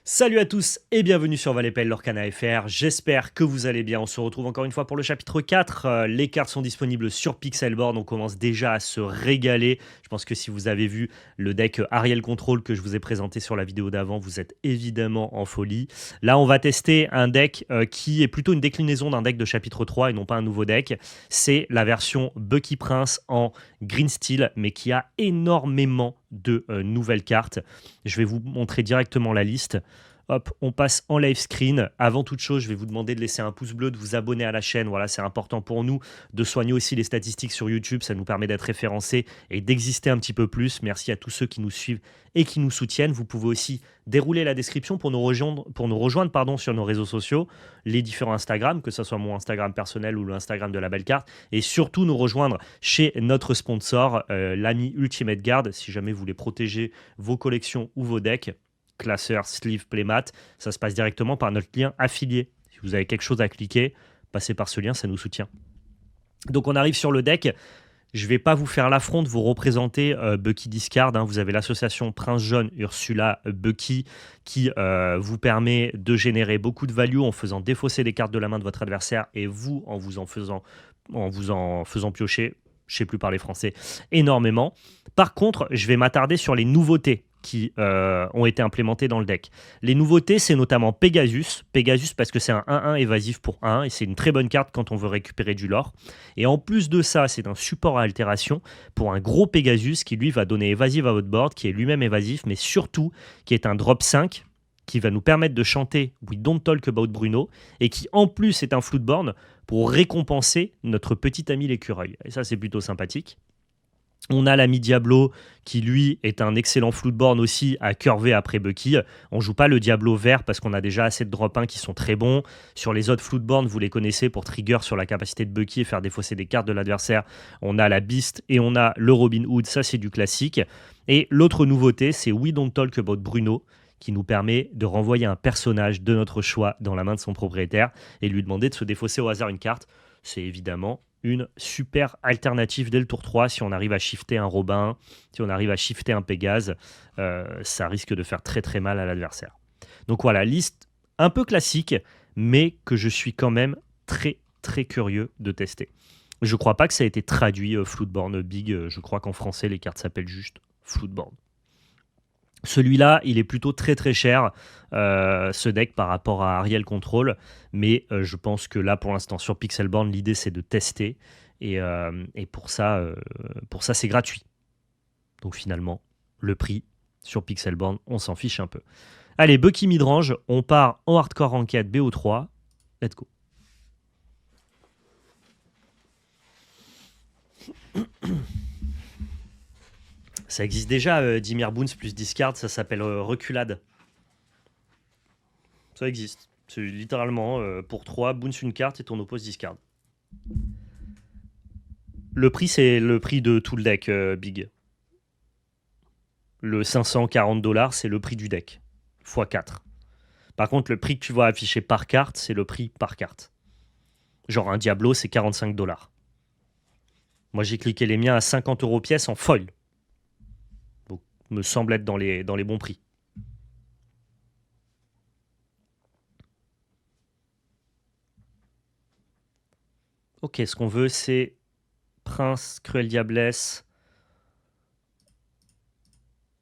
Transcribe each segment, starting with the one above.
Salut à tous et bienvenue sur Valepel Lorcana FR, j'espère que vous allez bien, on se retrouve encore une fois pour le chapitre 4, les cartes sont disponibles sur Pixelboard, on commence déjà à se régaler, je pense que si vous avez vu le deck Ariel Control que je vous ai présenté sur la vidéo d'avant, vous êtes évidemment en folie. Là on va tester un deck qui est plutôt une déclinaison d'un deck de chapitre 3 et non pas un nouveau deck, c'est la version Bucky Prince en Green Steel mais qui a énormément de nouvelles cartes. Je vais vous montrer directement la liste. Hop, on passe en live screen. Avant toute chose, je vais vous demander de laisser un pouce bleu, de vous abonner à la chaîne. Voilà, c'est important pour nous de soigner aussi les statistiques sur YouTube. Ça nous permet d'être référencés et d'exister un petit peu plus. Merci à tous ceux qui nous suivent et qui nous soutiennent. Vous pouvez aussi dérouler la description pour nous rejoindre sur nos réseaux sociaux, les différents Instagram, que ce soit mon Instagram personnel ou l'Instagram de la belle carte. Et surtout nous rejoindre chez notre sponsor, l'ami Ultimate Guard, si jamais vous voulez protéger vos collections ou vos decks. Classeur, sleeve, playmat, ça se passe directement par notre lien affilié. Si vous avez quelque chose à cliquer, passez par ce lien, ça nous soutient. Donc on arrive sur le deck. Je ne vais pas vous faire l'affront de vous représenter Bucky Discard. Hein. Vous avez l'association Prince Jaune Ursula Bucky qui vous permet de générer beaucoup de value en faisant défausser les cartes de la main de votre adversaire et vous en faisant piocher, je ne sais plus parler français, énormément. Par contre, je vais m'attarder sur les nouveautés qui ont été implémentées dans le deck. Les nouveautés, c'est notamment Pegasus. Pegasus parce que c'est un 1-1 évasif pour 1 et c'est une très bonne carte quand on veut récupérer du lore. Et en plus de ça, c'est un support à altération pour un gros Pegasus qui lui va donner évasive à votre board, qui est lui-même évasif, mais surtout qui est un drop 5 qui va nous permettre de chanter We Don't Talk About Bruno et qui en plus est un Floodborn pour récompenser notre petit ami l'écureuil. Et ça, c'est plutôt sympathique. On a l'ami Diablo qui lui est un excellent Floodborn aussi à curver après Bucky. On joue pas le Diablo vert parce qu'on a déjà assez de drop 1 qui sont très bons. Sur les autres Floodborn, vous les connaissez pour trigger sur la capacité de Bucky et faire défausser des cartes de l'adversaire. On a la Beast et on a le Robin Hood, ça c'est du classique. Et l'autre nouveauté, c'est We Don't Talk About Bruno qui nous permet de renvoyer un personnage de notre choix dans la main de son propriétaire et lui demander de se défausser au hasard une carte. C'est évidemment une super alternative dès le tour 3 si on arrive à shifter un Robin, si on arrive à shifter un Pégase, ça risque de faire très très mal à l'adversaire. Donc voilà, liste un peu classique, mais que je suis quand même très très curieux de tester. Je crois pas que ça a été traduit Floodborn Big, je crois qu'en français les cartes s'appellent juste Floodborn. Celui-là, il est plutôt très très cher, ce deck par rapport à Ariel Control, mais je pense que là pour l'instant sur Pixelborn, l'idée c'est de tester et pour ça c'est gratuit. Donc finalement, le prix sur Pixelborn, on s'en fiche un peu. Allez, Bucky Midrange, on part en hardcore ranked BO3, let's go. Ça existe déjà, Dimir Boons plus Discard, ça s'appelle Reculade. Ça existe. C'est littéralement pour 3, Boons une carte et ton oppose discard. Le prix, c'est le prix de tout le deck, Big. Le 540 $, c'est le prix du deck. x4. Par contre, le prix que tu vois affiché par carte, c'est le prix par carte. Genre un Diablo, c'est 45 $. Moi, j'ai cliqué les miens à 50 € pièce en foil. Donc, me semble être dans les bons prix. Ok, ce qu'on veut, c'est Prince, Cruelle Diablesse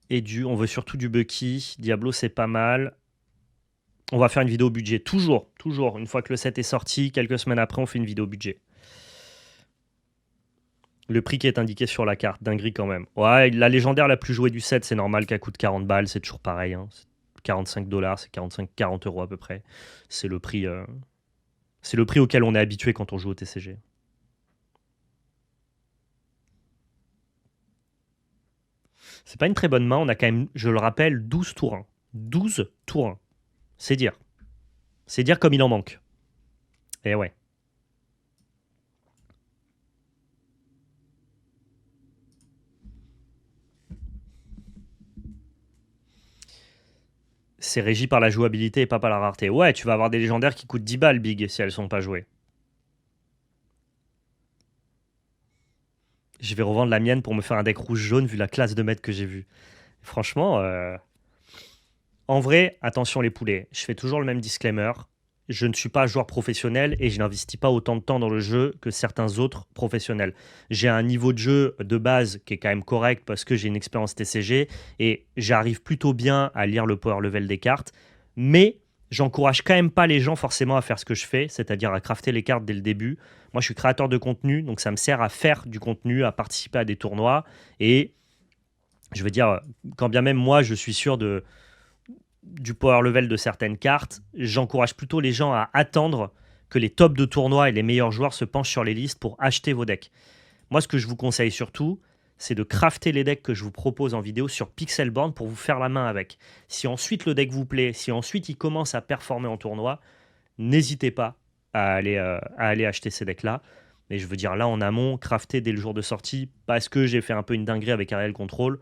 et on veut surtout du Bucky. Diablo, c'est pas mal. On va faire une vidéo budget. Toujours. Une fois que le set est sorti, quelques semaines après, on fait une vidéo budget. Le prix qui est indiqué sur la carte, dinguerie quand même. Ouais, la légendaire la plus jouée du set, c'est normal qu'elle coûte 40 balles, c'est toujours pareil. Hein. 45 $, c'est 40 € à peu près. C'est le prix auquel on est habitué quand on joue au TCG. C'est pas une très bonne main, on a quand même, je le rappelle, 12 tours 1. 12 tours 1. C'est dire. C'est dire comme il en manque. Et ouais. C'est régi par la jouabilité et pas par la rareté. Ouais, tu vas avoir des légendaires qui coûtent 10 balles, Big, si elles sont pas jouées. Je vais revendre la mienne pour me faire un deck rouge-jaune vu la classe de maître que j'ai vu. Franchement, En vrai, attention les poulets, je fais toujours le même disclaimer. Je ne suis pas joueur professionnel et je n'investis pas autant de temps dans le jeu que certains autres professionnels. J'ai un niveau de jeu de base qui est quand même correct parce que j'ai une expérience TCG et j'arrive plutôt bien à lire le power level des cartes, mais j'encourage quand même pas les gens forcément à faire ce que je fais, c'est-à-dire à crafter les cartes dès le début. Moi, je suis créateur de contenu, donc ça me sert à faire du contenu, à participer à des tournois et je veux dire, quand bien même moi, je suis sûr du power level de certaines cartes, j'encourage plutôt les gens à attendre que les tops de tournoi et les meilleurs joueurs se penchent sur les listes pour acheter vos decks. Moi, ce que je vous conseille surtout, c'est de crafter les decks que je vous propose en vidéo sur Pixelborn pour vous faire la main avec. Si ensuite le deck vous plaît, si ensuite il commence à performer en tournoi, n'hésitez pas à aller acheter ces decks-là. Mais je veux dire, là en amont, crafter dès le jour de sortie, parce que j'ai fait un peu une dinguerie avec Ariel Control,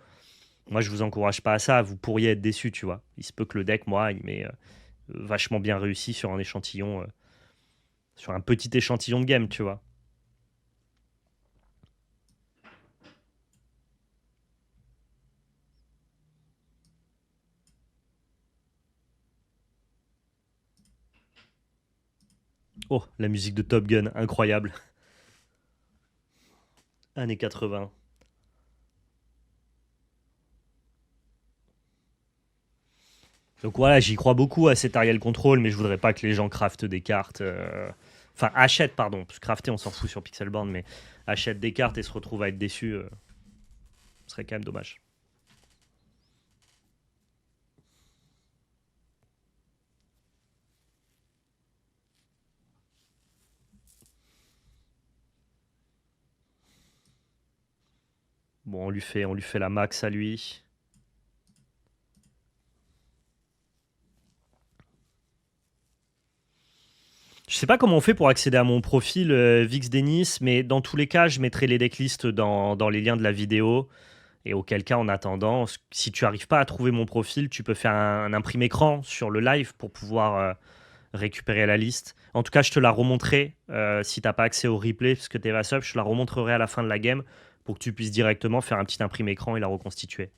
moi, je vous encourage pas à ça. Vous pourriez être déçu, tu vois. Il se peut que le deck, moi, il m'est vachement bien réussi sur un échantillon, sur un petit échantillon de game, tu vois. Oh, la musique de Top Gun, incroyable. Années 80. Donc voilà, j'y crois beaucoup à cet Ariel Control, mais je voudrais pas que les gens craftent des cartes. Enfin, achètent, pardon. Parce que crafter, on s'en fout sur Pixelborn, mais achètent des cartes et se retrouvent à être déçus. Ce serait quand même dommage. Bon, on lui fait la max à lui. Je sais pas comment on fait pour accéder à mon profil Vix Denis, mais dans tous les cas, je mettrai les decklists dans les liens de la vidéo. Et auquel cas, en attendant, si tu n'arrives pas à trouver mon profil, tu peux faire un imprimé écran sur le live pour pouvoir récupérer la liste. En tout cas, je te la remontrerai si tu n'as pas accès au replay, parce que tu es pas sub, je te la remontrerai à la fin de la game pour que tu puisses directement faire un petit imprimé écran et la reconstituer.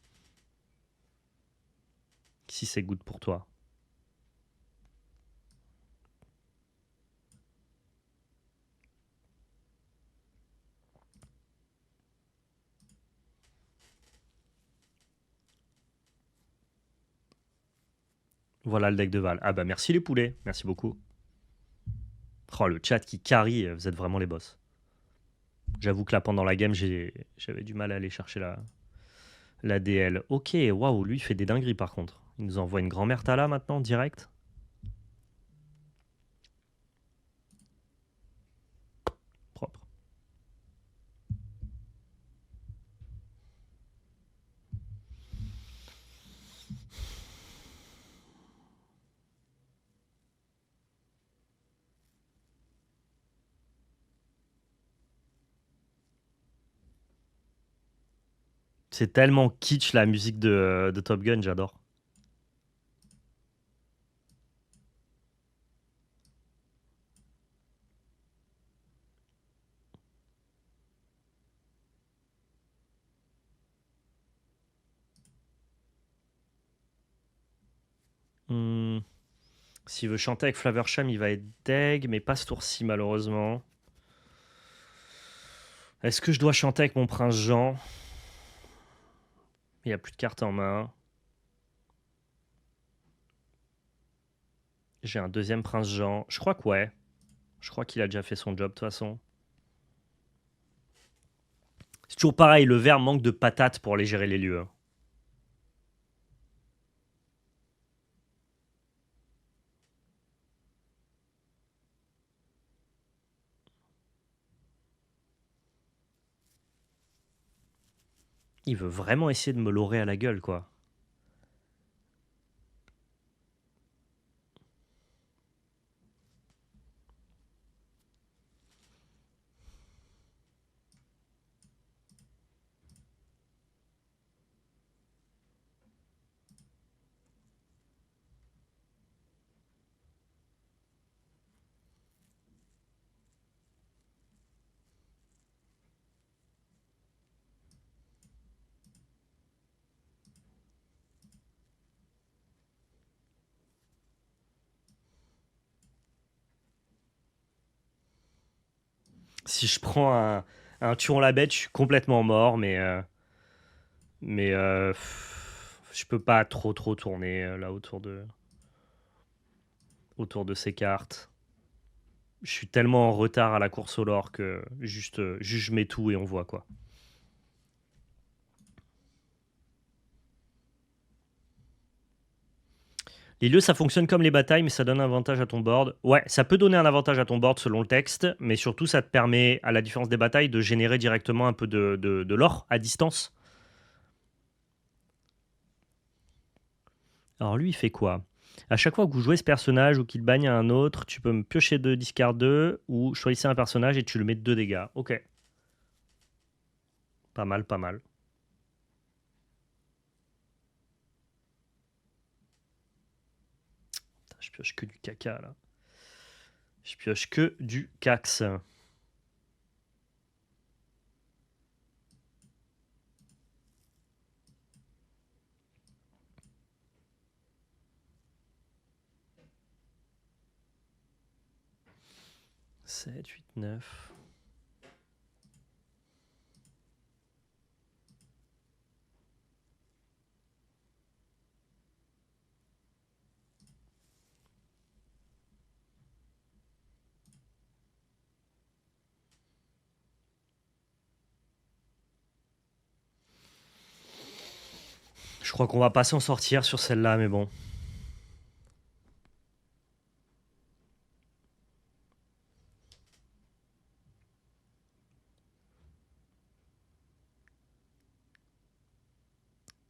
Si c'est good pour toi. Voilà le deck de Val. Ah bah merci les poulets, merci beaucoup. Oh, le chat qui carry, vous êtes vraiment les boss. J'avoue que là, pendant la game, j'avais du mal à aller chercher la DL. Ok, waouh, lui, il fait des dingueries par contre. Il nous envoie une grand-mère Tala maintenant, direct. Propre. C'est tellement kitsch la musique de Top Gun, j'adore. Hmm, S'il veut chanter avec Flaversham, il va être deg, mais pas ce tour-ci malheureusement. Est-ce que je dois chanter avec mon prince Jean? Il n'y a plus de cartes en main. J'ai un deuxième prince Jean. Je crois que ouais. Je crois qu'il a déjà fait son job de toute façon. C'est toujours pareil, le verre manque de patates pour aller gérer les lieux, hein. Il veut vraiment essayer de me lorer à la gueule, quoi. Si je prends un tuon la bête, je suis complètement mort, je peux pas trop tourner là autour de ces cartes. Je suis tellement en retard à la course au lore que juste je mets tout et on voit quoi. Les lieux, ça fonctionne comme les batailles, mais ça donne un avantage à ton board. Ouais, ça peut donner un avantage à ton board selon le texte, mais surtout, ça te permet, à la différence des batailles, de générer directement un peu de l'or à distance. Alors lui, il fait quoi? À chaque fois que vous jouez ce personnage ou qu'il bagne à un autre, tu peux me piocher 2, discard 2, ou choisir un personnage et tu le mets 2 dégâts. Ok. Pas mal, pas mal. Putain, je pioche que du caca là. Je pioche que du cax. Sept, 8, 9. Je crois qu'on va pas s'en sortir sur celle-là, mais bon.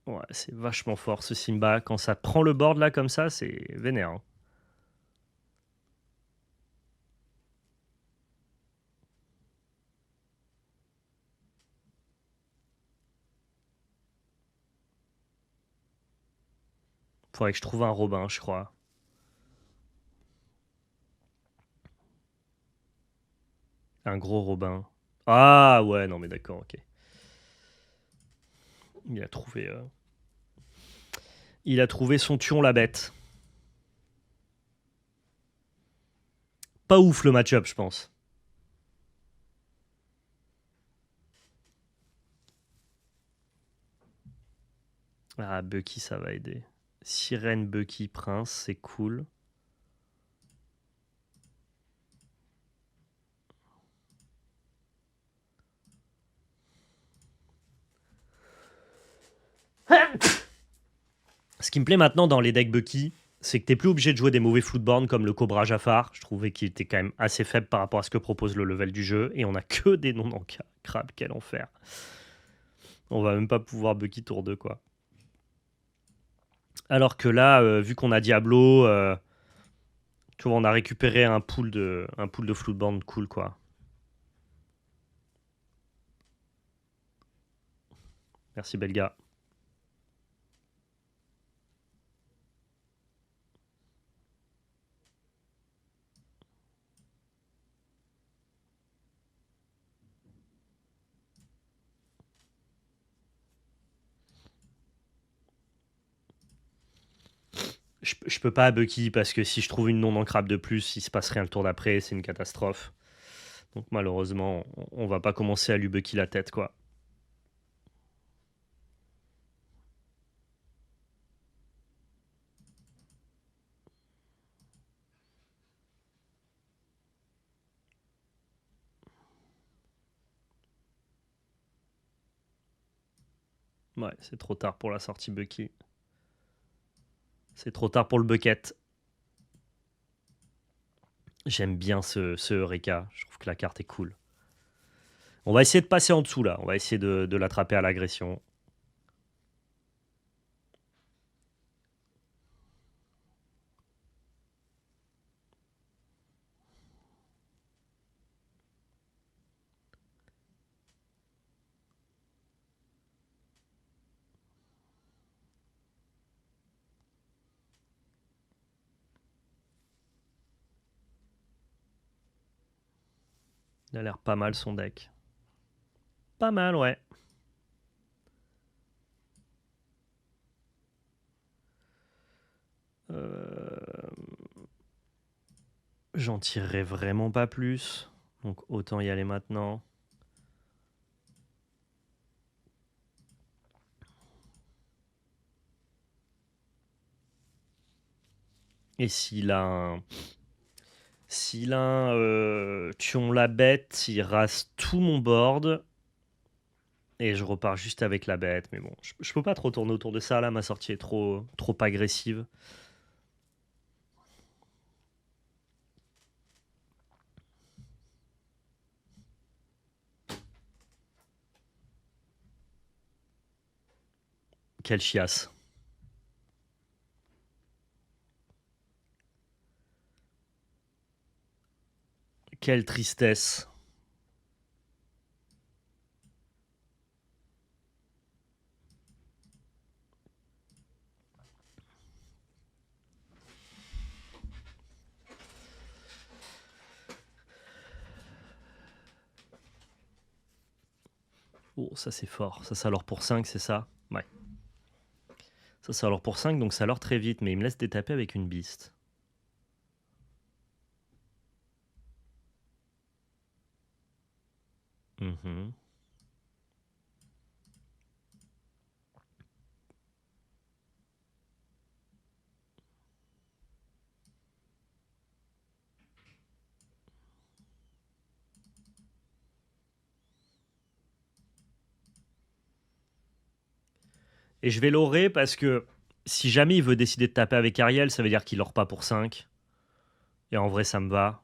Ouais, c'est vachement fort ce Simba. Quand ça prend le board là comme ça, c'est vénère, hein. Faudrait que je trouve un Robin, je crois. Un gros Robin. Ah ouais, non mais d'accord, ok. Il a trouvé, euh, il a trouvé son tuon la bête. Pas ouf le match-up, je pense. Ah, Bucky, ça va aider. Sirène, Bucky, Prince, c'est cool. Ce qui me plaît maintenant dans les decks Bucky, c'est que t'es plus obligé de jouer des mauvais Floodborn comme le Cobra Jafar. Je trouvais qu'il était quand même assez faible par rapport à ce que propose le level du jeu. Et on a que des noms en crabe, quel enfer. On va même pas pouvoir Bucky tour 2, quoi. Alors que là, vu qu'on a Diablo, tu vois, on a récupéré un pool de Floodborn cool, quoi. Merci, Belga. Je peux pas Bucky parce que si je trouve une non ancrable de plus, il se passe rien le tour d'après, c'est une catastrophe. Donc malheureusement, on va pas commencer à lui Bucky la tête, quoi. Ouais, c'est trop tard pour la sortie Bucky. C'est trop tard pour le bucket. J'aime bien ce Eureka. Je trouve que la carte est cool. On va essayer de passer en dessous là. On va essayer de l'attraper à l'agression. Il a l'air pas mal son deck. Pas mal, ouais. J'en tirerai vraiment pas plus. Donc autant y aller maintenant. Et s'il a un... S'il a un Tuon la bête, il rase tout mon board. Et je repars juste avec la bête. Mais bon, je peux pas trop tourner autour de ça là. Ma sortie est trop agressive. Quelle chiasse. Quelle tristesse. Oh, ça c'est fort. Ça alors pour 5, c'est ça? Ouais. Ça alors pour 5, donc ça alors très vite. Mais il me laisse détaper avec une beast. Mhm. Et je vais l'orer parce que si jamais il veut décider de taper avec Ariel, ça veut dire qu'il l'aura pas pour 5. Et en vrai, ça me va.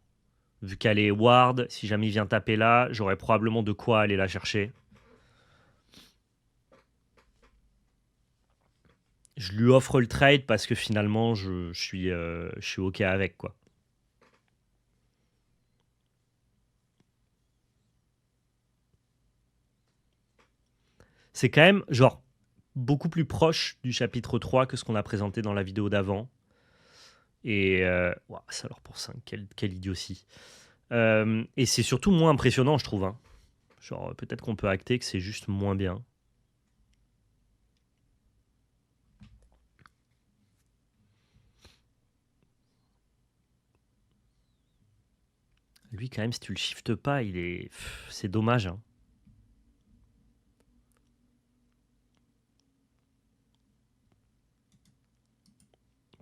Vu qu'elle est ward, si jamais il vient taper là, j'aurais probablement de quoi aller la chercher. Je lui offre le trade parce que finalement, je suis OK avec, quoi. C'est quand même, genre, beaucoup plus proche du chapitre 3 que ce qu'on a présenté dans la vidéo d'avant. Et ouah, ça alors pour 5, quelle idiotie. Et c'est surtout moins impressionnant, je trouve, hein. Genre, peut-être qu'on peut acter que c'est juste moins bien. Lui, quand même, si tu le shiftes pas, il est. C'est dommage, hein.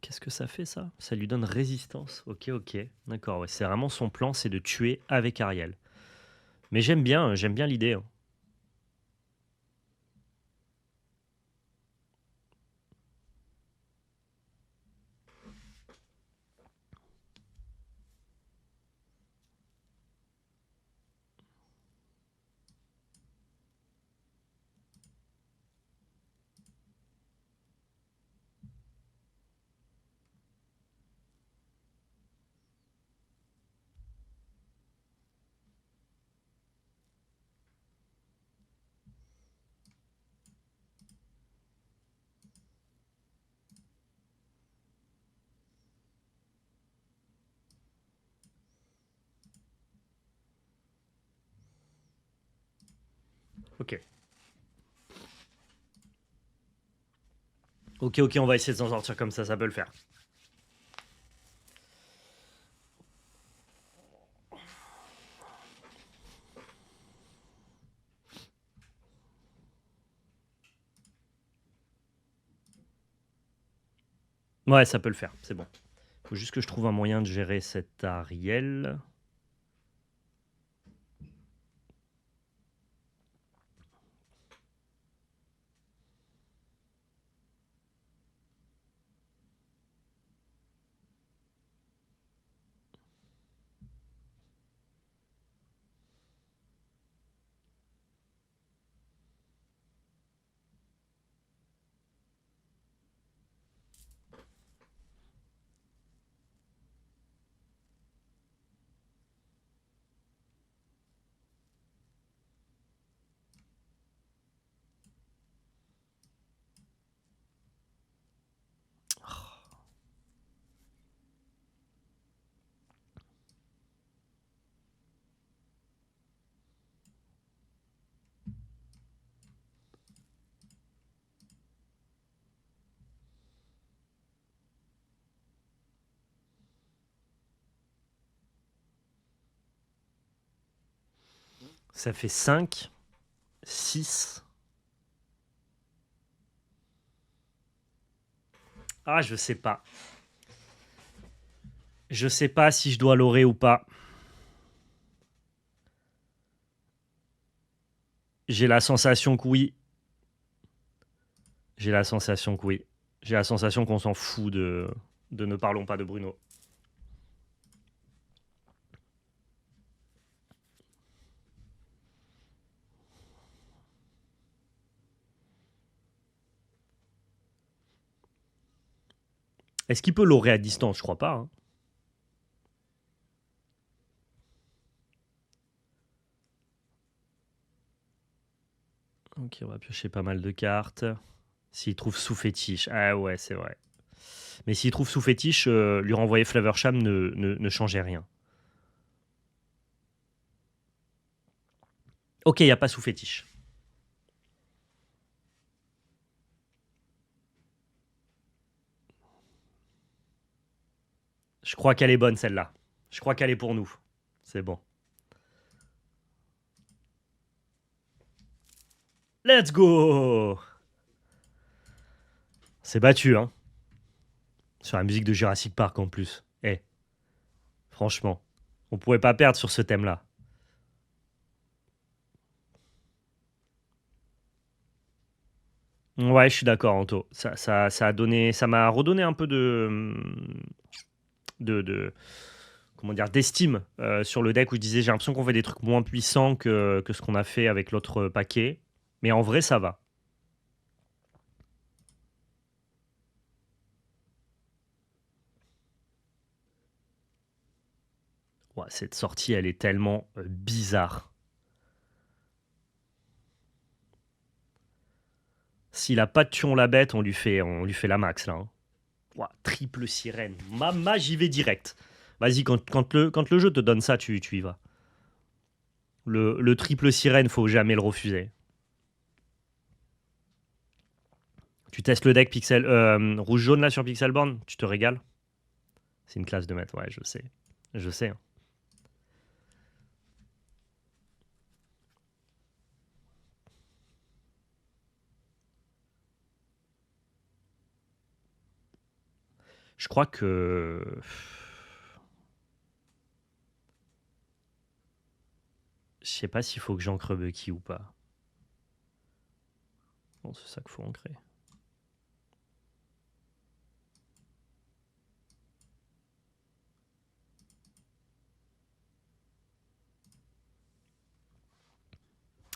Qu'est-ce que ça fait, ça? Ça lui donne résistance. Ok, ok. D'accord, ouais. C'est vraiment son plan, c'est de tuer avec Ariel. Mais j'aime bien l'idée, hein. Ok. Ok, ok, on va essayer de s'en sortir comme ça peut le faire. Ouais, ça peut le faire, c'est bon. Faut juste que je trouve un moyen de gérer cet Ariel. Ça fait 5, 6. Ah, je sais pas. Je sais pas si je dois l'orer ou pas. J'ai la sensation que oui. J'ai la sensation que oui. J'ai la sensation qu'on s'en fout de Ne parlons pas de Bruno. Est-ce qu'il peut l'orer à distance? Je crois pas. Hein. Ok, on va piocher pas mal de cartes. S'il trouve sous fétiche. Ah ouais, c'est vrai. Mais s'il trouve sous fétiche, lui renvoyer Flaversham ne changeait rien. Ok, il n'y a pas sous fétiche. Je crois qu'elle est bonne celle-là. Je crois qu'elle est pour nous. C'est bon. Let's go. C'est battu, hein. Sur la musique de Jurassic Park en plus. Eh, franchement, on pouvait pas perdre sur ce thème-là. Ouais, je suis d'accord, Anto. Ça a donné, ça m'a redonné un peu de comment dire, d'estime sur le deck où je disais j'ai l'impression qu'on fait des trucs moins puissants que ce qu'on a fait avec l'autre paquet. Mais en vrai, ça va. Ouais, cette sortie, elle est tellement bizarre. S'il a pas de tuon la bête, on lui fait la max là. Hein. Ouah, triple sirène. Mama, j'y vais direct. Vas-y, quand le jeu te donne ça, tu y vas. Le triple sirène, faut jamais le refuser. Tu testes le deck Pixel rouge-jaune là sur Pixelborn, tu te régales. C'est une classe de maître, ouais, je sais. Je sais. Hein. Je crois que. Je sais pas s'il faut que j'ancre Bucky ou pas. Bon, c'est ça qu'il faut ancrer.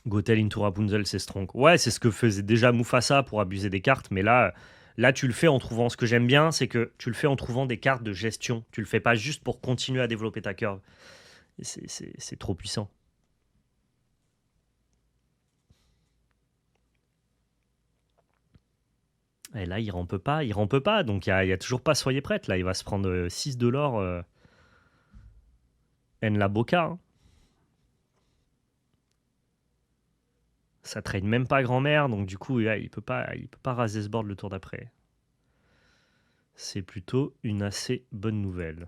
Gothel into Rapunzel, c'est strong. Ouais, c'est ce que faisait déjà Mufasa pour abuser des cartes, mais là, tu le fais en trouvant. Ce que j'aime bien, c'est que tu le fais en trouvant des cartes de gestion. Tu le fais pas juste pour continuer à développer ta curve. C'est trop puissant. Et là, il rampe pas, donc il y a toujours pas soyez prête. Là, il va se prendre 6 de l'or en la boca. Hein. Ça traîne même pas grand-mère, donc du coup, là, il peut pas raser ce board le tour d'après. C'est plutôt une assez bonne nouvelle.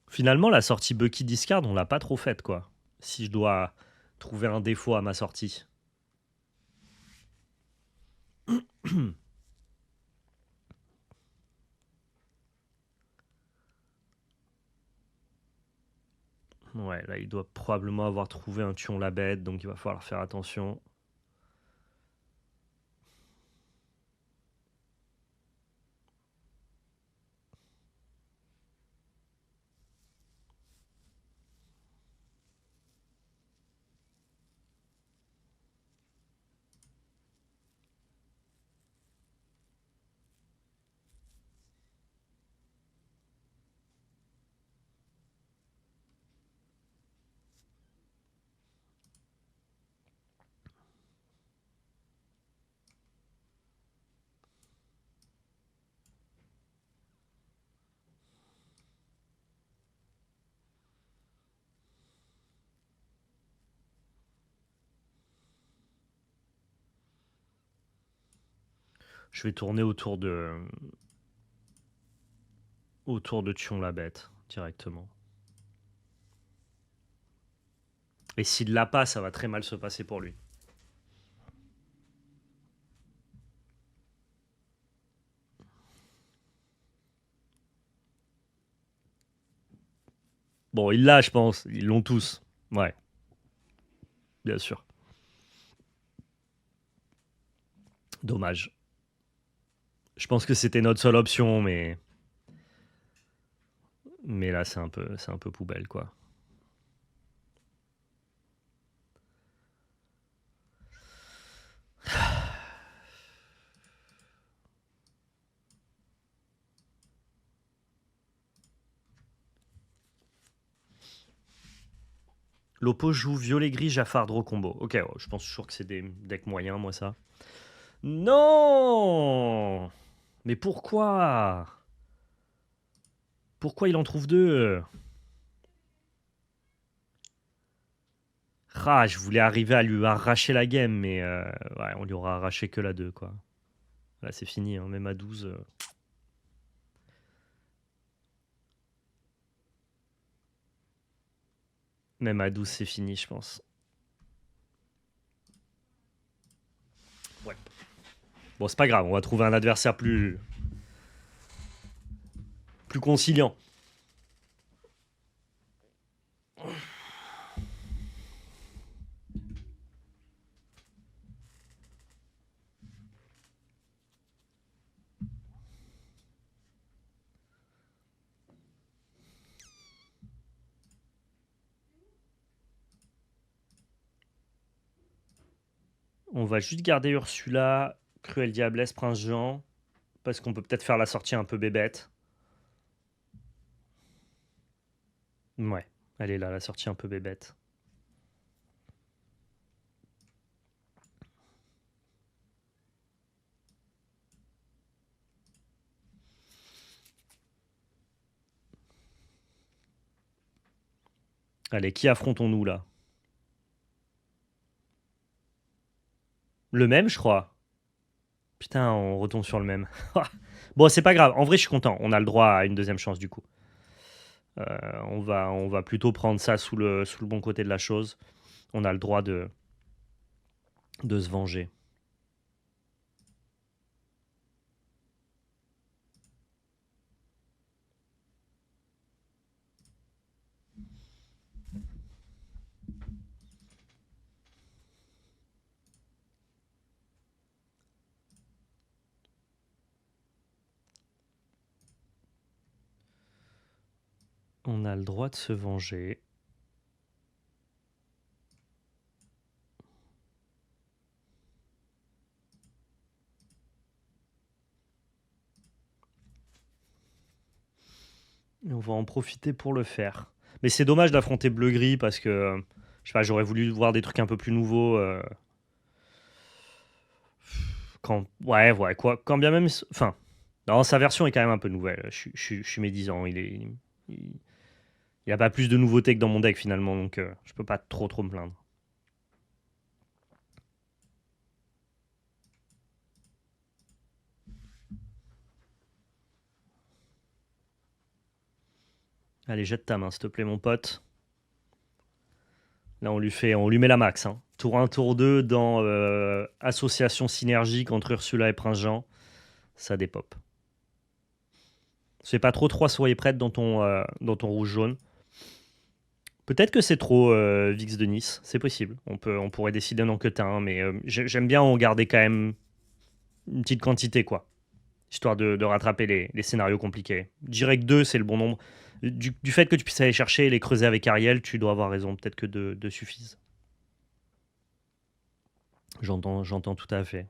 Finalement, la sortie Bucky Discard, on l'a pas trop faite, quoi. Si je dois trouver un défaut à ma sortie. Ouais, là, il doit probablement avoir trouvé un tuon la bête, donc il va falloir faire attention. Je vais tourner autour de Thion la bête directement. Et s'il l'a pas, ça va très mal se passer pour lui. Bon, il l'a, je pense. Ils l'ont tous. Ouais, bien sûr. Dommage. Je pense que c'était notre seule option, mais là, c'est un peu poubelle, quoi. L'oppo joue violet-gris, Jafar, draw combo. Ok, ouais, je pense toujours que c'est des decks moyens, moi, ça. Non. Mais pourquoi? Pourquoi il en trouve deux? Ah, je voulais arriver à lui arracher la game, mais ouais, on lui aura arraché que la 2, quoi. Là, c'est fini, hein, même à 12. Même à 12, c'est fini, je pense. Ouais. Bon, c'est pas grave, on va trouver un adversaire plus conciliant. On va juste garder Ursula, Cruel Diablesse, Prince Jean, parce qu'on peut peut-être faire la sortie un peu bébête. Ouais, elle est là, la sortie un peu bébête. Allez, qui affrontons-nous là? Le même, je crois. Putain, on retombe sur le même. Bon, c'est pas grave. En vrai, je suis content. On a le droit à une deuxième chance du coup. On va plutôt prendre ça sous le bon côté de la chose. On a le droit de se venger. On a le droit de se venger. Et on va en profiter pour le faire. Mais c'est dommage d'affronter bleu-gris parce que, je sais pas, j'aurais voulu voir des trucs un peu plus nouveaux. Ouais, ouais, quoi. Quand bien même. Enfin, non, sa version est quand même un peu nouvelle. Je suis médisant. Il y a pas plus de nouveautés que dans mon deck finalement, donc je peux pas trop me plaindre. Allez, jette ta main, s'il te plaît, mon pote. Là, on lui met la max, hein. Tour 1, tour 2 dans association synergique entre Ursula et Prince Jean. Ça dépop. C'est pas trop 3 soyez prête dans ton rouge-jaune. Peut-être que c'est trop Vix de Nice, c'est possible. On pourrait décider d'en cutter un, mais j'aime bien en garder quand même une petite quantité, quoi. Histoire de rattraper les scénarios compliqués. Je dirais que 2, c'est le bon nombre. Du fait que tu puisses aller chercher et les creuser avec Ariel, tu dois avoir raison. Peut-être que 2 suffisent. J'entends tout à fait.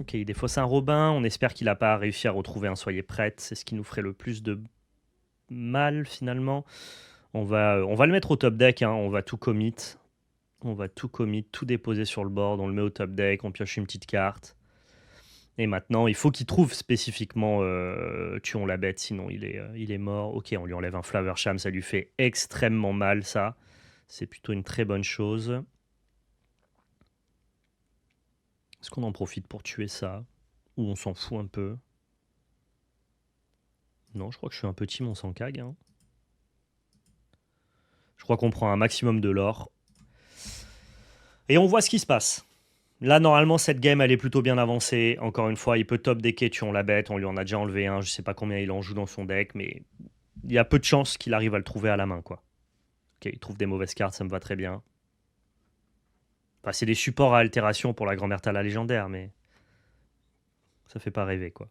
Ok, Ok, il défausse un Robin. On espère qu'il n'a pas réussi à retrouver un Soyez prête. C'est ce qui nous ferait le plus de mal finalement. On va le mettre au top deck. Hein. On va tout commit. On va tout commit, tout déposer sur le board. On le met au top deck. On pioche une petite carte. Et maintenant, il faut qu'il trouve spécifiquement tuons la bête, sinon il est mort. Ok, on lui enlève un Flaversham, ça lui fait extrêmement mal, ça. C'est plutôt une très bonne chose. Est-ce qu'on en profite pour tuer ça? Ou on s'en fout un peu? Non, je crois que je suis un petit mon sans cag. Hein. Je crois qu'on prend un maximum de l'or. Et on voit ce qui se passe. Là, normalement, cette game, elle est plutôt bien avancée. Encore une fois, il peut top decker tuons la bête. On lui en a déjà enlevé un. Je sais pas combien il en joue dans son deck, mais il y a peu de chances qu'il arrive à le trouver à la main, quoi. Ok, il trouve des mauvaises cartes, ça me va très bien. Enfin, c'est des supports à altération pour la grand-mère Tala légendaire, mais ça fait pas rêver, quoi.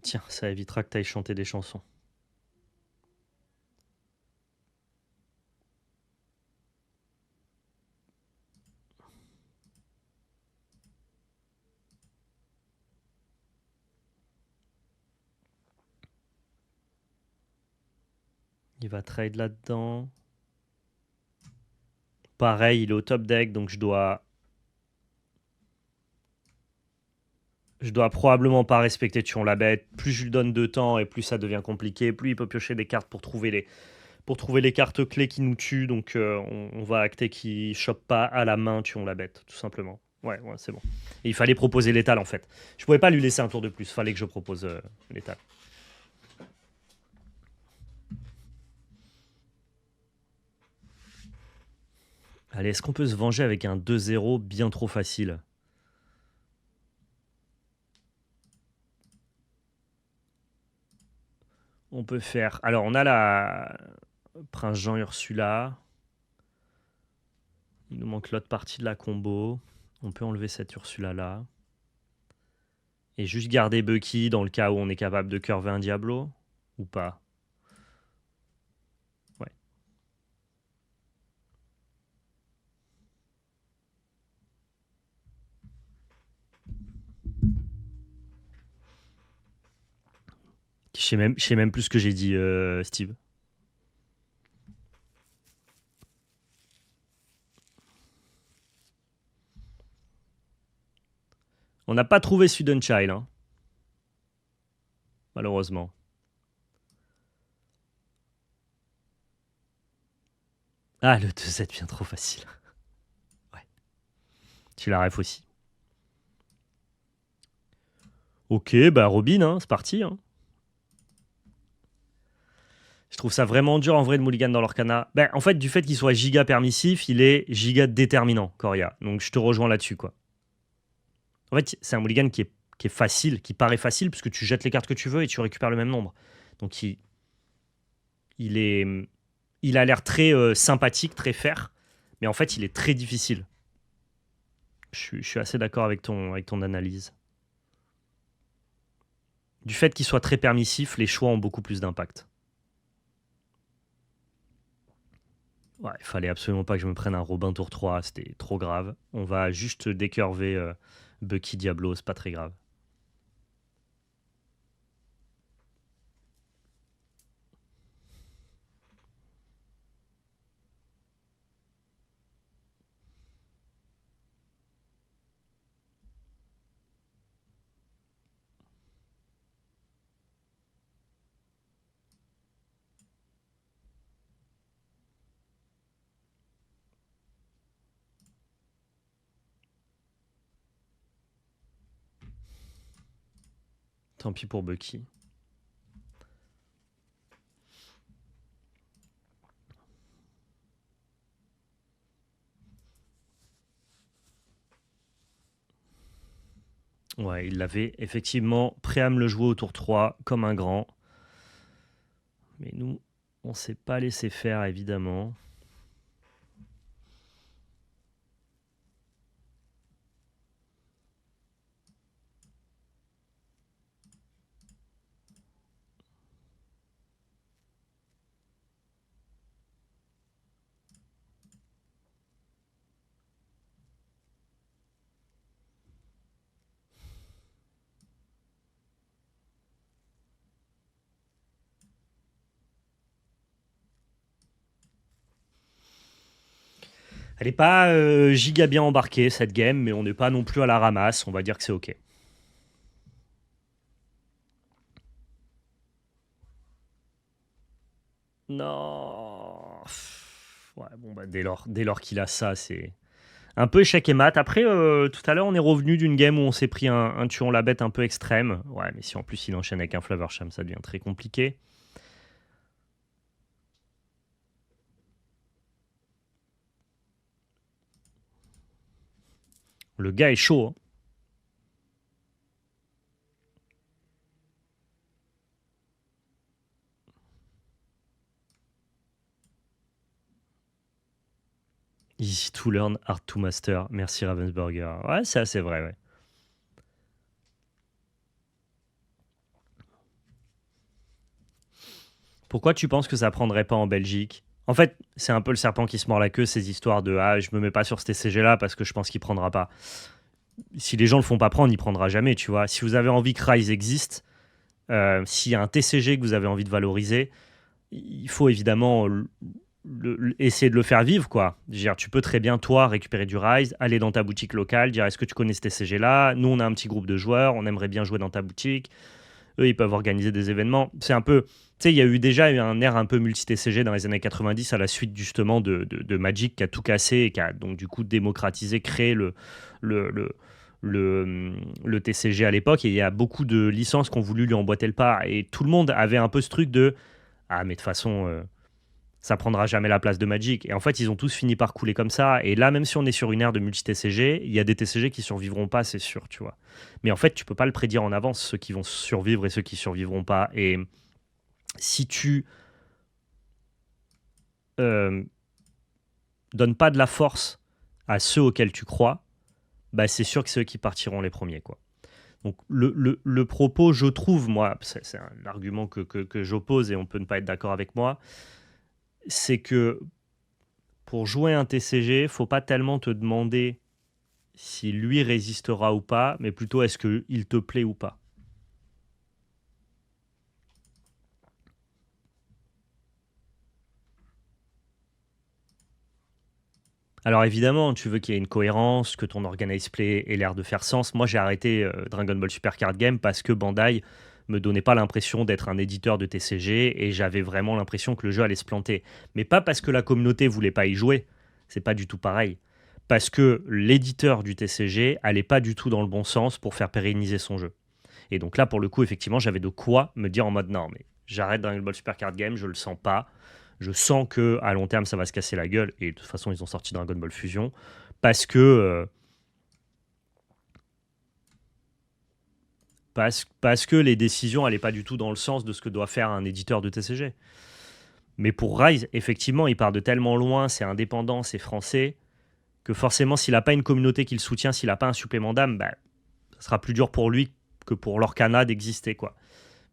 Tiens, ça évitera que t'ailles chanter des chansons. Il va trade là-dedans. Pareil, il est au top deck, donc je dois probablement pas respecter Tuons la bête. Plus je lui donne de temps et plus ça devient compliqué. Plus il peut piocher des cartes pour trouver les cartes clés qui nous tuent. Donc on va acter qu'il chope pas à la main Tuons la bête, tout simplement. Ouais, ouais, c'est bon. Et il fallait proposer l'étal en fait. Je pouvais pas lui laisser un tour de plus. Fallait que je propose l'étal. Allez, est-ce qu'on peut se venger avec un 2-0 bien trop facile? On peut faire. Alors, on a la Prince Jean Ursula. Il nous manque l'autre partie de la combo. On peut enlever cette Ursula là. Et juste garder Bucky dans le cas où on est capable de curver un Diablo. Ou pas? Ouais. Je sais même plus ce que j'ai dit, Steve. On n'a pas trouvé Student Child, hein, malheureusement. Ah, le 2-7 vient trop facile. Ouais. Tu la ref aussi. Ok, bah Robin, hein, c'est parti. Hein. Je trouve ça vraiment dur en vrai de mulligan dans l'Orcana. Ben, en fait, du fait qu'il soit giga permissif, il est giga déterminant, Coria. Donc je te rejoins là-dessus, quoi. En fait, c'est un mulligan qui est facile, qui paraît facile, puisque tu jettes les cartes que tu veux et tu récupères le même nombre. Donc il est, il a l'air très sympathique, très fair, mais en fait, il est très difficile. Je suis assez d'accord avec ton analyse. Du fait qu'il soit très permissif, les choix ont beaucoup plus d'impact. Ouais, il fallait absolument pas que je me prenne un Robin tour 3, c'était trop grave. On va juste décurver Bucky Diablo, c'est pas très grave. Tant pis pour Bucky. Ouais, il l'avait effectivement prêt à me le jouer au tour 3 comme un grand. Mais nous, on s'est pas laissé faire évidemment. Elle n'est pas giga bien embarquée cette game, mais on n'est pas non plus à la ramasse. On va dire que c'est ok. Non. Ouais, bon, bah, dès lors qu'il a ça, c'est un peu échec et mat. Après, tout à l'heure, on est revenu d'une game où on s'est pris un tuant la bête un peu extrême. Ouais, mais si en plus il enchaîne avec un Flavorsham, ça devient très compliqué. Le gars est chaud, hein. Easy to learn, hard to master. Merci Ravensburger. Ouais, c'est assez vrai, ouais. Pourquoi tu penses que ça prendrait pas en Belgique? En fait, c'est un peu le serpent qui se mord la queue, ces histoires de ah, je me mets pas sur ce TCG là parce que je pense qu'il prendra pas. Si les gens le font pas prendre, il prendra jamais, tu vois. Si vous avez envie que Rise existe, s'il y a un TCG que vous avez envie de valoriser, il faut évidemment essayer de le faire vivre, quoi. Je veux dire, tu peux très bien, toi, récupérer du Rise, aller dans ta boutique locale, dire est-ce que tu connais ce TCG là? Nous, on a un petit groupe de joueurs, on aimerait bien jouer dans ta boutique. Eux, ils peuvent organiser des événements. C'est un peu. Tu sais, il y a eu déjà eu un air un peu multi-TCG dans les années 90 à la suite justement de Magic qui a tout cassé et qui a donc du coup démocratisé, créé le, le, le TCG à l'époque. Et il y a beaucoup de licences qui ont voulu lui emboîter le pas. Et tout le monde avait un peu ce truc de ah, mais de toute façon, ça prendra jamais la place de Magic. Et en fait, ils ont tous fini par couler comme ça. Et là, même si on est sur une ère de multi-TCG, il y a des TCG qui survivront pas, c'est sûr, tu vois. Mais en fait, tu peux pas le prédire en avance, ceux qui vont survivre et ceux qui survivront pas. Et si tu euh, donnes pas de la force à ceux auxquels tu crois, bah c'est sûr que c'est eux qui partiront les premiers, quoi. Donc le propos, je trouve, moi, c'est un argument que j'oppose et on peut ne pas être d'accord avec moi, c'est que pour jouer un TCG, faut pas tellement te demander si lui résistera ou pas, mais plutôt est-ce qu'il te plaît ou pas. Alors évidemment, tu veux qu'il y ait une cohérence, que ton organize play ait l'air de faire sens. Moi, j'ai arrêté Dragon Ball Super Card Game parce que Bandai me donnait pas l'impression d'être un éditeur de TCG et j'avais vraiment l'impression que le jeu allait se planter. Mais pas parce que la communauté voulait pas y jouer, c'est pas du tout pareil. Parce que l'éditeur du TCG allait pas du tout dans le bon sens pour faire pérenniser son jeu. Et donc là, pour le coup, effectivement, j'avais de quoi me dire en mode non, mais j'arrête Dragon Ball Super Card Game, je le sens pas. Je sens que à long terme, ça va se casser la gueule. Et de toute façon, ils ont sorti Dragon Ball Fusion parce que parce que les décisions n'allaient pas du tout dans le sens de ce que doit faire un éditeur de TCG. Mais pour Rise, effectivement, il part de tellement loin, c'est indépendant, c'est français, que forcément, s'il n'a pas une communauté qui le soutient, s'il n'a pas un supplément d'âme, bah, ça sera plus dur pour lui que pour l'Orcana d'exister, quoi.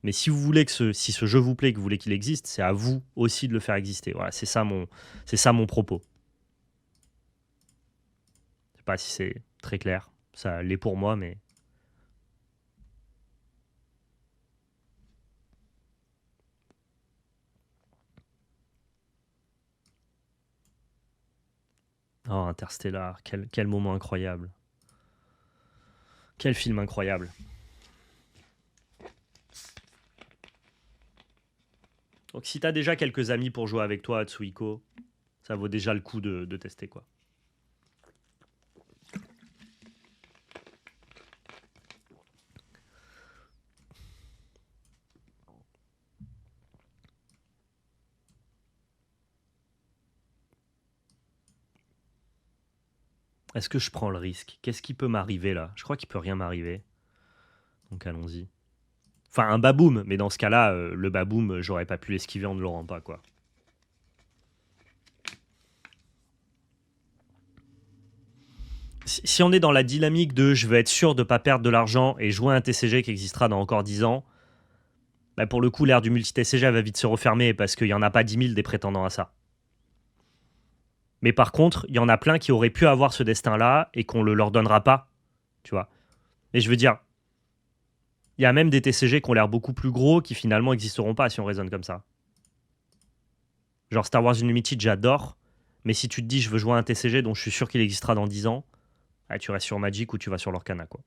Mais si vous voulez si ce jeu vous plaît, que vous voulez qu'il existe, c'est à vous aussi de le faire exister. Voilà, c'est ça mon propos. Je sais pas si c'est très clair. Ça l'est pour moi, mais oh, Interstellar, quel moment incroyable. Quel film incroyable. Donc si t'as déjà quelques amis pour jouer avec toi à Tsuhiko, ça vaut déjà le coup de tester, quoi. Est-ce que je prends le risque? Qu'est-ce qui peut m'arriver là? Je crois qu'il peut rien m'arriver. Donc allons-y. Enfin, un baboum, mais dans ce cas-là, le baboum, j'aurais pas pu l'esquiver en ne le rend pas, quoi. Si on est dans la dynamique de je veux être sûr de ne pas perdre de l'argent et jouer un TCG qui existera dans encore 10 ans, bah pour le coup, l'ère du multi-TCG va vite se refermer parce qu'il n'y en a pas 10 000 des prétendants à ça. Mais par contre, il y en a plein qui auraient pu avoir ce destin-là et qu'on ne le leur donnera pas, tu vois. Et je veux dire, il y a même des TCG qui ont l'air beaucoup plus gros qui finalement n'existeront pas si on raisonne comme ça. Genre Star Wars Unlimited, j'adore, Mais si tu te dis, je veux jouer à un TCG dont je suis sûr qu'il existera dans 10 ans, ah, tu restes sur Magic ou tu vas sur l'Orcana, quoi.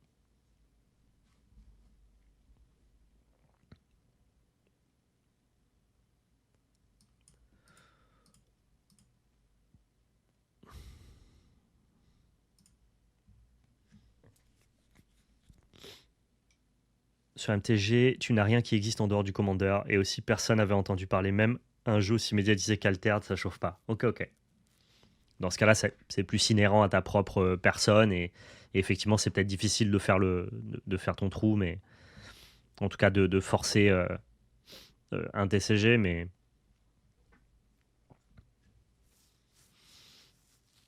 Sur MTG, tu n'as rien qui existe en dehors du Commander, et aussi personne n'avait entendu parler, même un jeu aussi médiatisé qu'Altered, ça chauffe pas. Ok, ok. Dans ce cas-là, c'est plus inhérent à ta propre personne, et effectivement, c'est peut-être difficile de faire ton trou, mais en tout cas de forcer un TCG, mais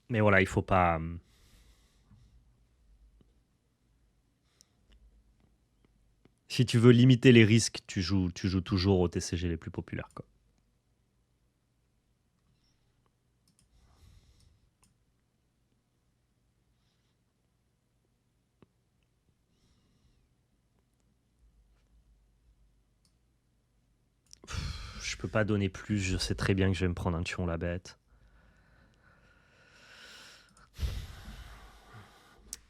voilà, il faut pas. Si tu veux limiter les risques, tu joues toujours aux TCG les plus populaires, quoi. Je peux pas donner plus, je sais très bien que je vais me prendre un tuon la bête.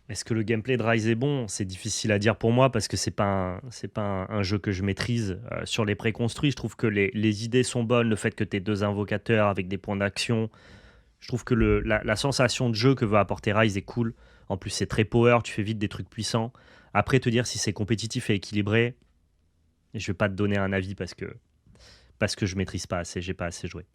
Est-ce que le gameplay de Rise est bon? C'est difficile à dire pour moi parce que c'est pas un jeu que je maîtrise. Sur les préconstruits, je trouve que les idées sont bonnes. Le fait que tu aies deux invocateurs avec des points d'action, je trouve que la sensation de jeu que veut apporter Rise est cool. En plus, c'est très power, tu fais vite des trucs puissants. Après, te dire si c'est compétitif et équilibré, je vais pas te donner un avis parce que je maîtrise pas assez, j'ai pas assez joué.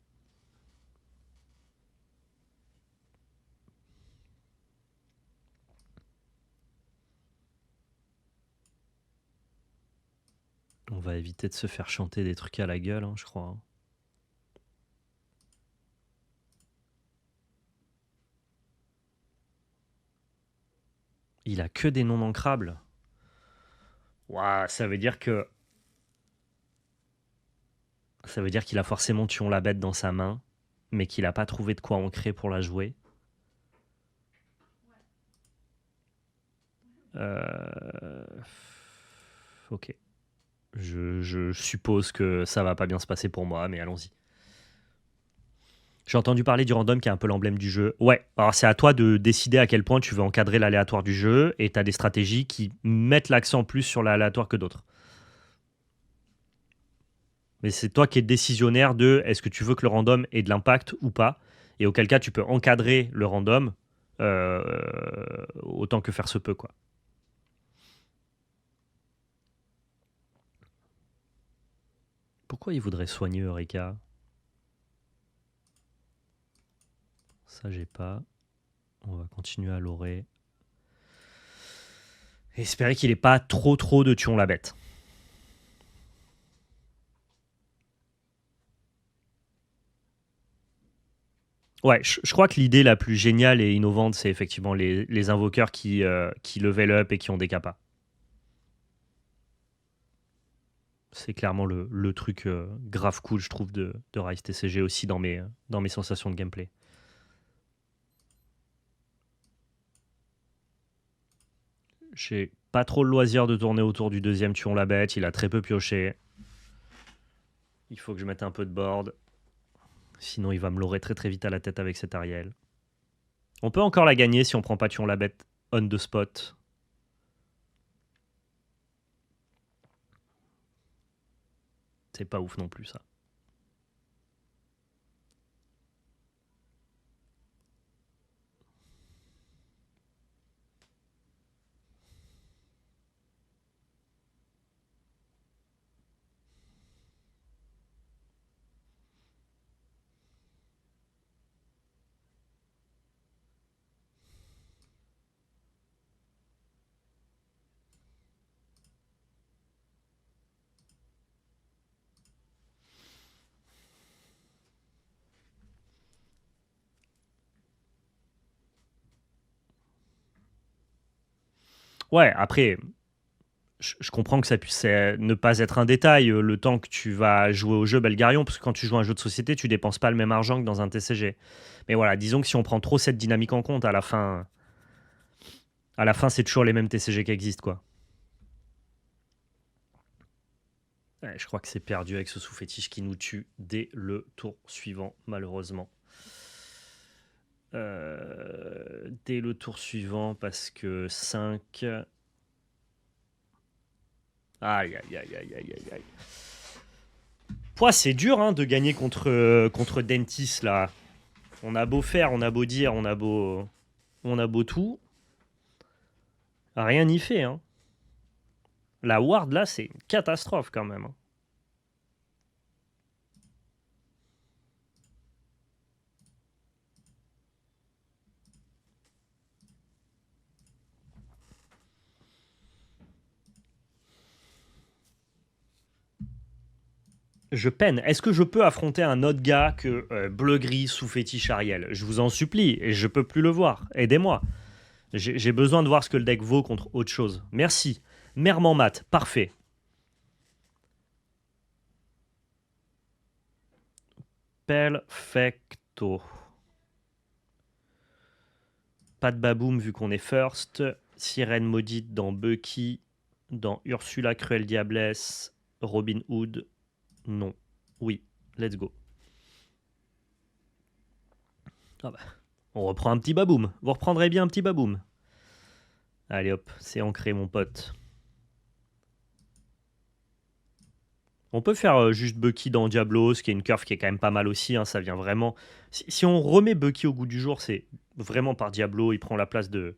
On va éviter de se faire chanter des trucs à la gueule, hein, je crois, hein. Il a que des non ancrables. Ouah, ça veut dire qu'il a forcément Tuon la bête dans sa main, mais qu'il a pas trouvé de quoi ancrer pour la jouer. Euh, Ok. Je suppose que ça va pas bien se passer pour moi, mais allons-y. J'ai entendu parler du random qui est un peu l'emblème du jeu. Ouais, alors c'est à toi de décider à quel point tu veux encadrer l'aléatoire du jeu, et tu as des stratégies qui mettent l'accent plus sur l'aléatoire que d'autres. Mais c'est toi qui es décisionnaire de est-ce que tu veux que le random ait de l'impact ou pas, et auquel cas tu peux encadrer le random euh, autant que faire se peut, quoi. Pourquoi il voudrait soigner Eureka? Ça, j'ai pas. On va continuer à l'orer. Espérer qu'il ait pas trop trop de tuons la bête. Ouais, je crois que l'idée la plus géniale et innovante, c'est effectivement les invoqueurs qui level up et qui ont des capas. C'est clairement le truc grave cool, je trouve, de Rise TCG aussi dans mes sensations de gameplay. J'ai pas trop le loisir de tourner autour du deuxième tuon la bête, il a très peu pioché. Il faut que je mette un peu de board. Sinon, il va me l'aurer très très vite à la tête avec cet Ariel. On peut encore la gagner si on prend pas tuon la bête on the spot. C'est pas ouf non plus, ça. Ouais, après, je comprends que ça puisse ne pas être un détail le temps que tu vas jouer au jeu Belgarion, parce que quand tu joues à un jeu de société, tu dépenses pas le même argent que dans un TCG. Mais voilà, disons que si on prend trop cette dynamique en compte, à la fin, c'est toujours les mêmes TCG qui existent, quoi. Ouais, je crois que c'est perdu avec ce sous-fétiche qui nous tue dès le tour suivant, malheureusement. dès le tour suivant parce que 5. Aïe, aïe, aïe, aïe, aïe, aïe, aïe. Pouah, c'est dur hein, de gagner contre Dentis là. On a beau faire, on a beau dire, on a beau tout. Rien n'y fait. Hein. La Ward là, c'est une catastrophe quand même. Hein. Je peine. Est-ce que je peux affronter un autre gars que Bleu-Gris sous fétiche Ariel? Je vous en supplie, et je peux plus le voir. Aidez-moi. J'ai besoin de voir ce que le deck vaut contre autre chose. Merci. Merman mat, parfait. Perfecto. Pas de baboum vu qu'on est first. Sirène maudite dans Bucky. Dans Ursula Cruelle Diablesse. Robin Hood. Non. Oui. Let's go. Ah bah. On reprend un petit baboum. Vous reprendrez bien un petit baboum. Allez hop, c'est ancré mon pote. On peut faire juste Bucky dans Diablo, ce qui est une curve qui est quand même pas mal aussi. Hein, ça vient vraiment. Si on remet Bucky au goût du jour, c'est vraiment par Diablo. Il prend la place du,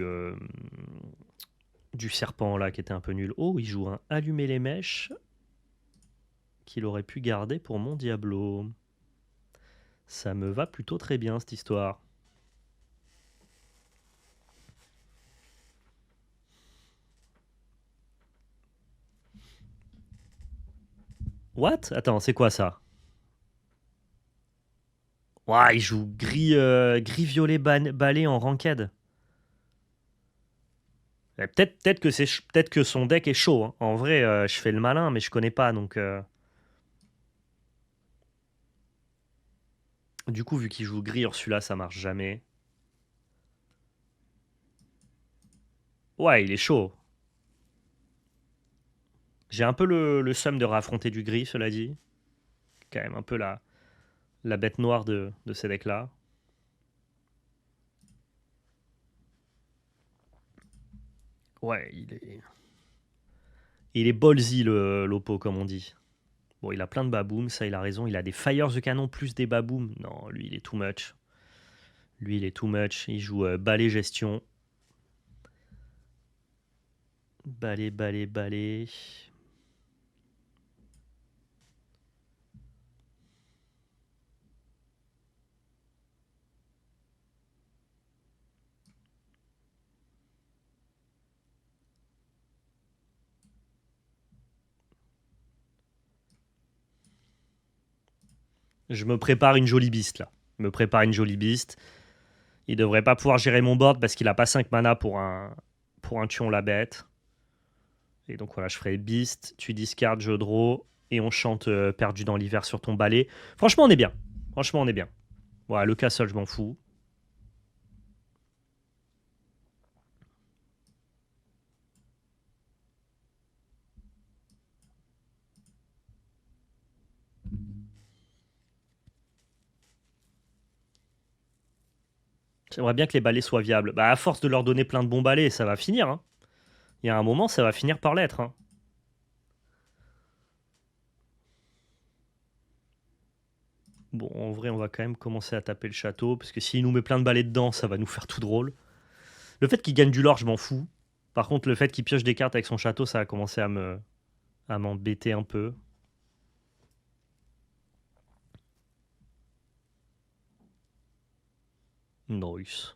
euh, du serpent là qui était un peu nul. Oh, il joue un Allumer les mèches qu'il aurait pu garder pour mon Diablo. Ça me va plutôt très bien cette histoire. What? Attends, c'est quoi ça? Ouah, il joue gris violet balai en ranked. Peut-être que son deck est chaud. Hein. En vrai, je fais le malin, mais je connais pas. Donc, du coup, vu qu'il joue gris Ursula, ça marche jamais. Ouais, il est chaud. J'ai un peu le seum de raffronter du gris, cela dit. Quand même un peu la bête noire de ces decks-là. Ouais, il est ballsy, l'Oppo, comme on dit. Bon, il a plein de babooms, ça, il a raison. Il a des fires de canon plus des babooms. Non, lui, il est too much. Lui, il est too much. Il joue balai gestion. Balai, balai, balai. Je me prépare une jolie beast, là. Je me prépare une jolie beast. Il devrait pas pouvoir gérer mon board parce qu'il a pas 5 mana pour un tuon la bête. Et donc voilà, je ferai beast, tu discardes, je draw, et on chante perdu dans l'hiver sur ton balai. Franchement, on est bien. Franchement, on est bien. Voilà, le castle, je m'en fous. J'aimerais bien que les balais soient viables. Bah, à force de leur donner plein de bons balais, ça va finir. Hein. Il y a un moment, ça va finir par l'être. Hein. Bon, en vrai, on va quand même commencer à taper le château, parce que s'il nous met plein de balais dedans, ça va nous faire tout drôle. Le fait qu'il gagne du lore, je m'en fous. Par contre, le fait qu'il pioche des cartes avec son château, ça va commencer à m'embêter un peu. Nice.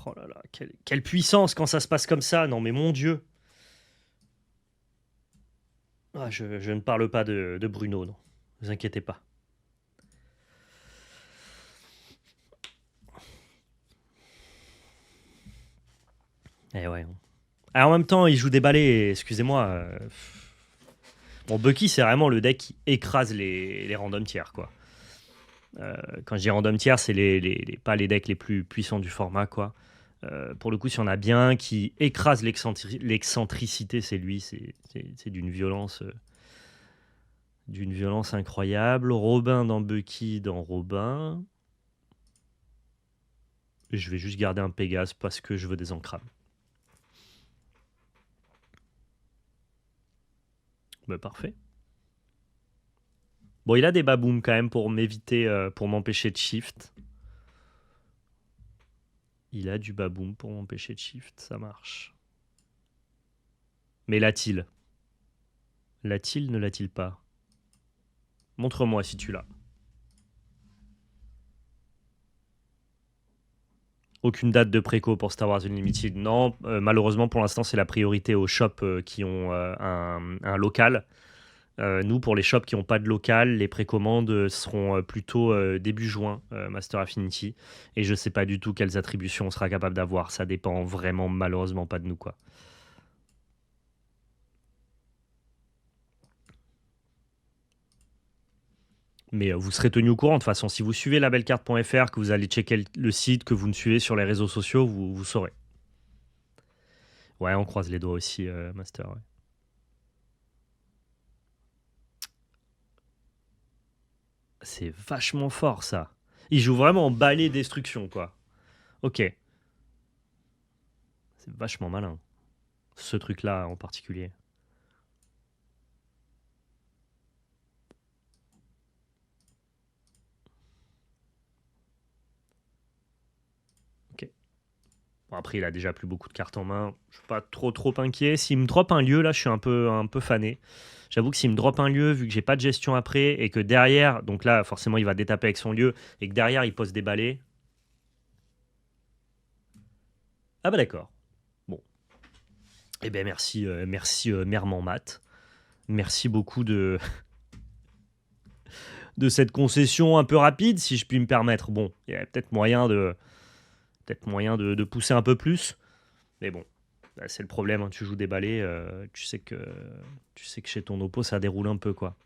Oh là là, quelle puissance quand ça se passe comme ça. Non mais mon Dieu. Ah, je ne parle pas de Bruno, non. Ne vous inquiétez pas. Eh ouais. Ah, en même temps, il joue des balais, excusez-moi. Bon, Bucky, c'est vraiment le deck qui écrase les random tiers, quoi. Quand je dis random tiers, c'est pas les decks les plus puissants du format, quoi. Pour le coup, si on a bien un qui écrase l'excentricité, c'est lui. C'est d'une violence incroyable. Robin dans Bucky dans Robin. Je vais juste garder un Pégase parce que je veux des encrames. Bah, parfait. Bon, il a des babooms quand même pour m'éviter, pour m'empêcher de shift. Il a du baboom pour m'empêcher de shift, ça marche. Mais l'a-t-il? L'a-t-il, ne l'a-t-il pas? Montre-moi si tu l'as. Aucune date de préco pour Star Wars Unlimited. Non, malheureusement pour l'instant c'est la priorité aux shops qui ont un local. Nous, pour les shops qui n'ont pas de local, les précommandes seront plutôt début juin, Master Affinity. Et je ne sais pas du tout quelles attributions on sera capable d'avoir. Ça dépend vraiment malheureusement pas de nous, quoi. Mais vous serez tenu au courant de toute façon. Si vous suivez labelcarte.fr, que vous allez checker le site, que vous nous suivez sur les réseaux sociaux, vous saurez. Ouais, on croise les doigts aussi, Master. Ouais. C'est vachement fort ça. Il joue vraiment en balai destruction, quoi. Ok. C'est vachement malin. Ce truc-là en particulier. Ok. Bon, après, il a déjà plus beaucoup de cartes en main. Je suis pas trop inquiet. S'il me drop un lieu, là, je suis un peu fané. J'avoue que s'il me drop un lieu, vu que j'ai pas de gestion après, et que derrière, donc là, forcément, il va détaper avec son lieu, et que derrière, il pose des balais. Ah bah d'accord. Bon. Eh ben merci, merci Merman Mat. Merci beaucoup de cette concession un peu rapide, si je puis me permettre. Bon, il y a peut-être moyen de pousser un peu plus. Mais bon, bah, c'est le problème, hein, tu joues des balais, tu sais que chez ton oppo, ça déroule un peu, quoi.